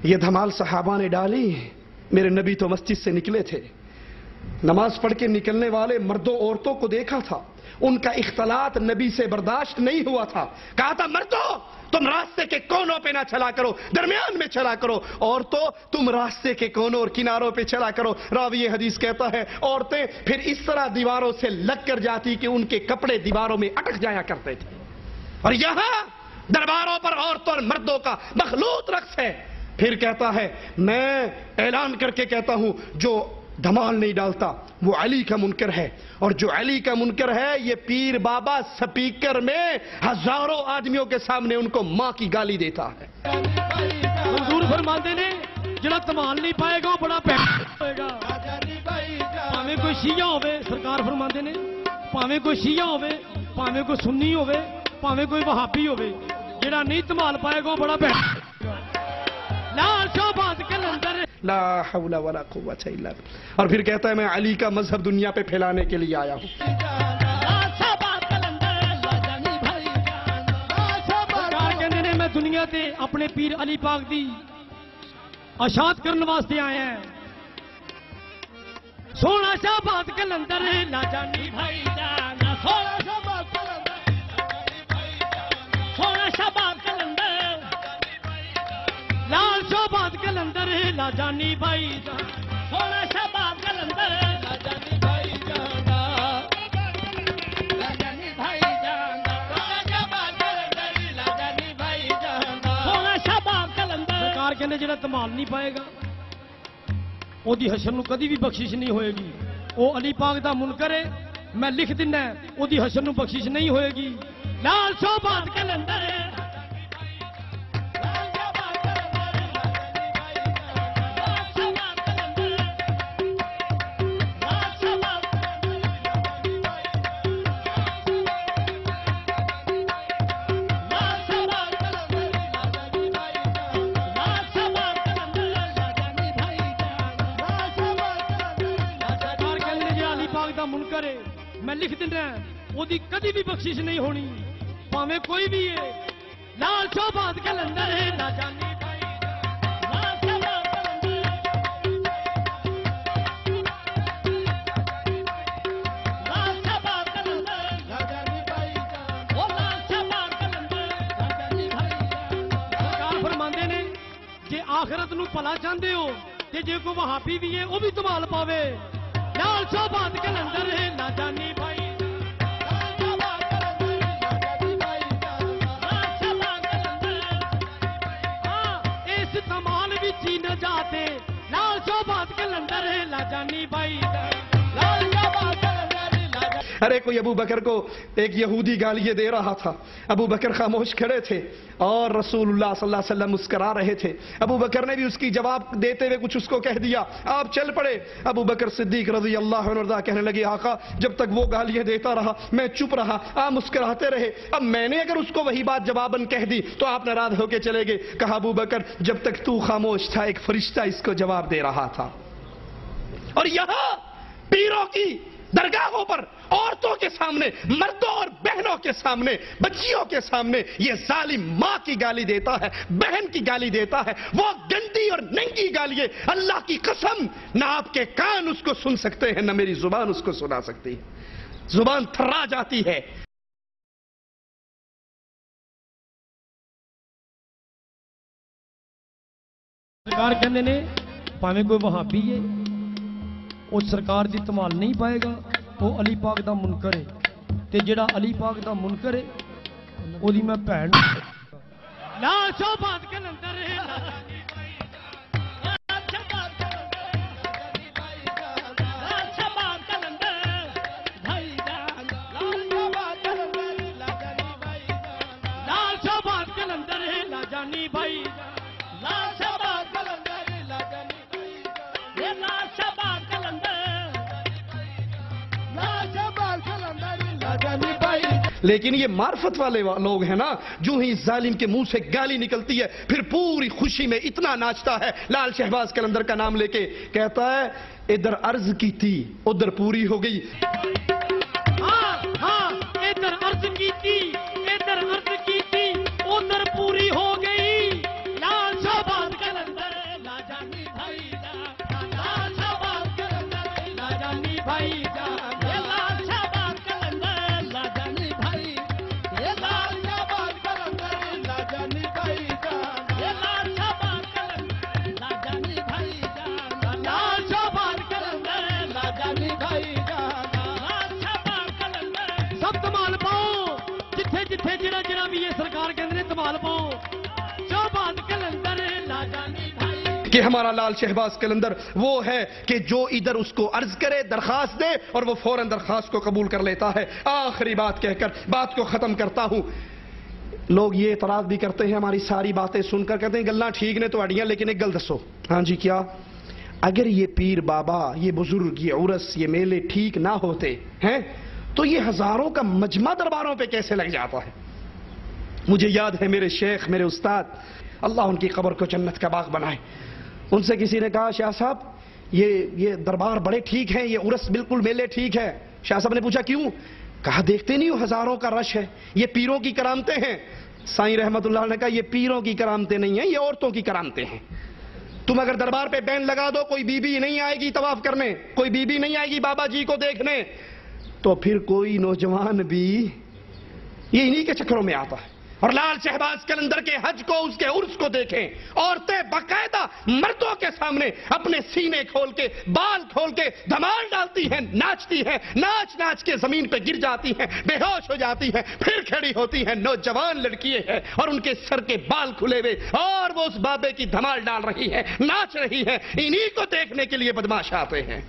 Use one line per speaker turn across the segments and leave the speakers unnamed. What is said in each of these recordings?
ये धमाल सहाबा ने डाली। मेरे नबी तो मस्जिद से निकले थे, नमाज पढ़ के निकलने वाले मर्दों औरतों को देखा था, उनका इख्तलात नबी से बर्दाश्त नहीं हुआ था। कहा था मर्दों तुम रास्ते के कोनों पे ना चला करो, दरमियान में चला करो, औरतों तुम रास्ते के कोनों और किनारों पे चला करो। रावी ये हदीस कहता है औरतें फिर इस तरह दीवारों से लग कर जाती कि उनके कपड़े दीवारों में अटक जाया करते थे। और यहां दरबारों पर औरतों और मर्दों का मखलूत रक्स है। फिर कहता है मैं ऐलान करके कहता हूं जो धमाल नहीं डालता वो अली का मुनकर है, और जो अली का मुनकर है ये पीर बाबा स्पीकर में हजारों आदमियों के सामने उनको मां की गाली देता है।
हुजूर फरमाते ने जिहड़ा धमाल नहीं पाएगा वो बड़ा होएगा। भावें कोई शिया होवे, सरकार फरमाते ने भावें कोई शिया होवे, भावें कोई सुन्नी होवे, भावें कोई वहाबी होवे, जिहड़ा नहीं धमाल पाएगा वो बड़ा लाल शाहबाद के अंदर
ला हौला वला कुव्वता इल्ला बिल्लाह। और फिर कहता है मैं अली का मजहब दुनिया पे फैलाने के लिए आया हूं।
मैं दुनिया से अपने पीर अली पाक दी अशात करने वास्ते आया है। सोना शाहबाद के अंदर लाजानी भाई जाना, सोना शाहबाद के अंदर, सोना शाहबाद के अंदर, लाल शाहबाद के अंदर लाजानी भाई जाना, सोना शाहबाद के अंदर लाजानी भाई जाना, लाजानी भाई जाना, सोना शाहबाद के अंदर लाजानी भाई जाना, सोना शाहबाद के अंदर। सरकार कहने जिहड़ा धमाल नहीं पाएगा ओदी हशर नूं कदी भी बख्शिश नहीं होएगी। वो अली पाक दा मुनकर है, मैं लिख दिना ओदी हशर नूं बख्शिश नहीं होएगी। लाल शाहबाद के अंदर मुनकर है, मैं लिख दिना ओदी कदी भी बख्शिश नहीं होनी, भावें कोई भी है। लाल शाहबाद के अंदर है लाजानी भाई, लाल शाहबाद के अंदर, लाल शाहबाद के अंदर लाजानी भाई, ओ लाल शाहबाद के अंदर लाजानी भाई। सरकार फरमांदे ने जे आखिरत नूं भला चाहते हो ते जे कोई वहाबी भी है वो भी धमाल पावे। लाल शाहबाद के अंदर है लाजानी भाई, लाल शाहबाद के अंदर लाजानी भाई, लाल शाहबाद के अंदर। हाँ इस धमाल विच ही न जाते, लाल शाहबाद के अंदर है लाजानी भाई, लाल शाहबाद के अंदर।
अरे कोई अबू बकर को एक यहूदी गालियां दे रहा था, अबू बकर खामोश खड़े थे और रसूलुल्लाह सल्लल्लाहु अलैहि वसल्लम मुस्करा रहे थे। अबू बकर ने भी उसकी जवाब देते हुए कुछ उसको कह दिया, आप चल पड़े। अबू बकर सिद्दीक रज़ी अल्लाह अन्हु कहने लगे आका जब तक वो गालियां देता रहा मैं चुप रहा, आप मुस्कुराते रहे, अब मैंने अगर उसको वही बात जवाबन कह दी तो आप नाराज होकर चले गए। कहा अबू बकर जब तक तू खामोश था एक फरिश्ता इसको जवाब दे रहा था। और यहां पीरों की दरगाहों पर औरतों के सामने, मर्दों और बहनों के सामने, बच्चियों के सामने ये जालिम मां की गाली देता है, बहन की गाली देता है। वो गंदी और नंगी गाली है, अल्लाह की कसम ना आपके कान उसको सुन सकते हैं ना मेरी जुबान उसको सुना सकती है, जुबान थर्रा जाती है।
सरकार कहते ने भावें कोई वहाबी है वो सरकार की धमाल नहीं पाएगा, वो अली पाक दा मुनकर है, ते जिहड़ा अली पाक दा मुनकर है ओदी मैं भैन। लाल शाहबाद के अंदर है लाजानी भाई, लाल शाहबाद के अंदर लाजानी भाई, लाल शाहबाद के अंदर भाई जान, लाल शाहबाद के अंदर लाजानी भाई, लाल शाहबाद के अंदर है लाजानी भाई, लाल शाहबाद के अंदर लाजानी भाई, ये लाल शाहबाद के अंदर, लाल शाहबाद के अंदर लाजानी भाई।
लेकिन ये मार्फत वाले लोग हैं ना, जो ही जालिम के मुंह से गाली निकलती है फिर पूरी खुशी में इतना नाचता है। लाल शहबाज कलंदर का नाम लेके कहता है इधर अर्ज की थी उधर पूरी हो गई।
हाँ हाँ इधर अर्ज की थी, इधर अर्ज की थी उधर पूरी हो गई। लाल संभाल पाओ शहबाज कलंदर लाजानी भाई
कि हमारा लाल शहबाज कलंदर वो है कि जो इधर उसको अर्ज करे, दरखास्त दे और वो फौरन दरखास्त को कबूल कर लेता है। आखिरी बात कहकर बात को खत्म करता हूं। लोग ये एतराज भी करते हैं हमारी सारी बातें सुनकर, कहते हैं गल्ला ठीक ने तो अड़ियां, लेकिन एक गल दसो। हाँ जी, क्या? अगर ये पीर बाबा, ये बुजुर्ग, ये उरस, ये मेले ठीक ना होते हैं तो ये हजारों का मजमा दरबारों पे कैसे लग जाता है? मुझे याद है मेरे शेख, मेरे उस्ताद, अल्लाह उनकी कब्र को जन्नत का बाग बनाए, उनसे किसी ने कहा शाह साहब ये दरबार बड़े ठीक हैं, ये उरस बिल्कुल मेले ठीक है। शाह साहब ने पूछा क्यों? कहा देखते नहीं हो हजारों का रश है, ये पीरों की करामतें हैं। साईं रहमतुल्लाह ने कहा ये पीरों की करामतें नहीं है, ये औरतों की करामतें हैं। तुम अगर दरबार पे बैन लगा दो, कोई बीबी नहीं आएगी तवाफ करने, कोई बीबी नहीं आएगी बाबा जी को देखने, तो फिर कोई नौजवान भी ये इन्हीं के चक्करों में आता है। और लाल शहबाज कलंदर के हज को, उसके उर्स को देखें, औरतें बाकायदा मर्दों के सामने अपने सीने खोल के, बाल खोल के धमाल डालती हैं, नाचती हैं, नाच नाच के जमीन पे गिर जाती हैं, बेहोश हो जाती हैं, फिर खड़ी होती हैं। नौजवान लड़कियां हैं और उनके सर के बाल खुले हुए और वो उस बाबे की धमाल डाल रही है, नाच रही है। इन्हीं को देखने के लिए बदमाश आते हैं।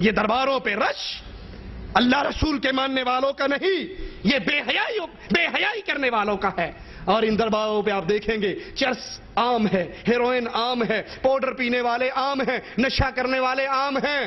ये दरबारों पे रश अल्लाह रसूल के मानने वालों का नहीं, ये बेहयाई करने वालों का है। और इन दरबारों पे आप देखेंगे चर्च आम है, हेरोइन आम है, पाउडर पीने वाले आम हैं, नशा करने वाले आम हैं।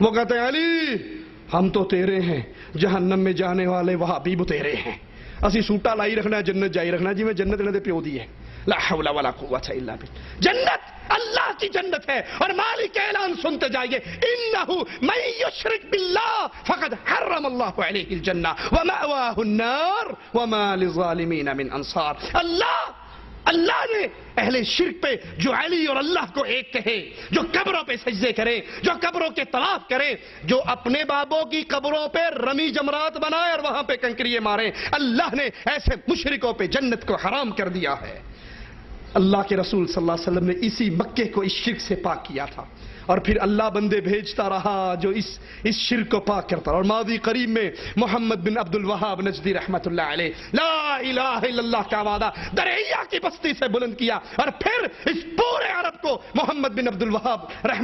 वो कहते हैं अली हम तो तेरे हैं, जहन्नम में जाने वाले वहाबी भी तेरे हैं। असी सूटा लाई रखना, जन्नत जाई रखना, जिमें जन्नत इन्होंने प्यो दी है। ला हौला वला कुव्वता इल्ला बिल्लाह। जन्नत अल्लाह की जन्नत है और मालिक का ऐलान सुनते जाइए, इन्नहु मन युश्रिक बिल्लाह फक़द हर्रम अल्लाहु अलैहिल जन्नह व मअवाहु अन्नार व मा लिज़ालिमीन मिन अंसार। अल्लाह ने अहले शिर्क पे जो अली और अल्लाह को एक कहे, जो कब्रों पे सजदे करे, जो कब्रों के तवाफ करे, जो अपने बाबों की कब्रों पे रमी जमरात बनाए और वहां पे कंकरिए मारे, अल्लाह ने ऐसे मुशरिकों पे जन्नत को हराम कर दिया है। अल्लाह के रसूल सल्लल्लाहु अलैहि वसल्लम ने इसी मक्के को इस शिर्क से पाक किया था और फिर अल्लाह बंदे भेजता रहा जो इस शिर्क को पाक करता रहा। और मादी करीब में मोहम्मद बिन अब्दुल वहाब नजदी रहमतुल्लाह अलैह ला इलाहा इल्लल्लाह का वादा दरिया की बस्ती से बुलंद किया और फिर इस पूरे अरब को मोहम्मद बिन अब्दुल वहाब रहमत